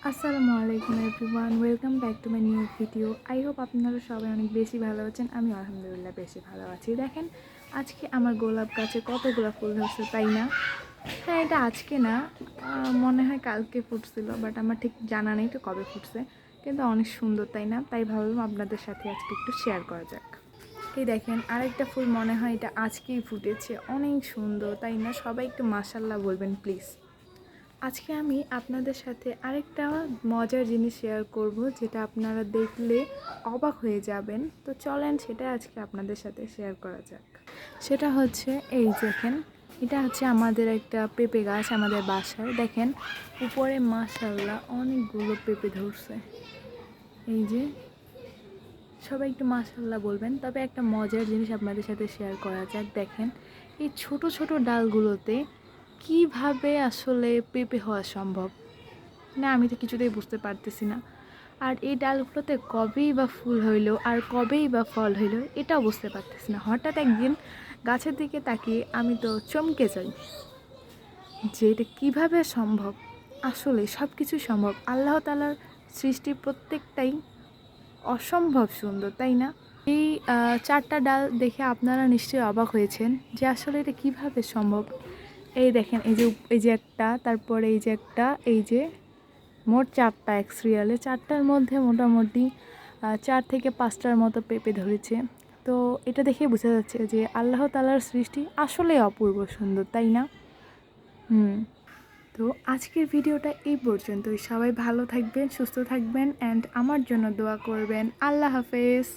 আসসালামু আলাইকুম everyone, welcome back to my new video. I hope আপনারা সবাই অনেক বেশি ভালো আছেন। আমি আলহামদুলিল্লাহ বেশি ভালো আছি। দেখেন আজকে আমার গোলাপ গাছে কতগুলো ফুল ধরছে, তাই না? হ্যাঁ, এটা আজকে না, মনে হয় কালকে ফুটছিল, বাট আমার ঠিক জানা নেই তো কবে ফুটছে। কিন্তু অনেক সুন্দর, তাই না? তাই ভাবলাম আপনাদের সাথে আজকে একটু শেয়ার করা যাক। এই দেখেন আরেকটা ফুল, মনে হয় এটা আজকেই ফুটেছে, অনেক সুন্দর, তাই না? সবাই একটু মাশাআল্লাহ বলবেন প্লিজ। আজকে আমি আপনাদের সাথে আরেকটা মজার জিনিস শেয়ার করব, যেটা আপনারা দেখলে অবাক হয়ে যাবেন। তো চলেন সেটা আজকে আপনাদের সাথে শেয়ার করা যাক। সেটা হচ্ছে এই দেখেন, এটা হচ্ছে আমাদের একটা পেঁপে গাছ আমাদের বাসায়। দেখেন উপরে মাশাআল্লাহ অনেকগুলো পেঁপে ধরছে। এই যে সবাই একটু মাশাআল্লাহ বলবেন। তবে একটা মজার জিনিস আপনাদের সাথে শেয়ার করা যাক। দেখেন এই ছোট ছোট ডালগুলোতে কিভাবে আসলে পেঁপে হওয়া সম্ভব, না আমি তো কিছুতেই বুঝতে পারতেছি না। আর এই ডালগুলোতে কবেই বা ফুল হইলো আর কবেই বা ফল হইলো এটাও বুঝতে পারতেছি না। হঠাৎ একদিন গাছের দিকে তাকিয়ে আমি তো চমকে যাই যে এটা কীভাবে সম্ভব। আসলে সব কিছুই সম্ভব, আল্লাহ তাআলার সৃষ্টি প্রত্যেকটাই অসম্ভব সুন্দর, তাই না? এই চারটা ডাল দেখে আপনারা নিশ্চয়ই অবাক হয়েছেন যে আসলে এটা কিভাবে সম্ভব। এই দেখেন এই যে একটা, তারপরে এই যে একটা, এই যে মোট চারটা এক সিরিয়ালে, চারটার মধ্যে মোটামুটি 4 থেকে 5টার মতো পেঁপে ধরেছে। তো এটা দেখে বোঝা যাচ্ছে যে আল্লাহ তাআলার সৃষ্টি আসলেই অপূর্ব সুন্দর, তাই না? তো আজকের ভিডিওটা এই পর্যন্তই। সবাই ভালো থাকবেন, সুস্থ থাকবেন, অ্যান্ড আমার জন্য দোয়া করবেন। আল্লাহ হাফেজ।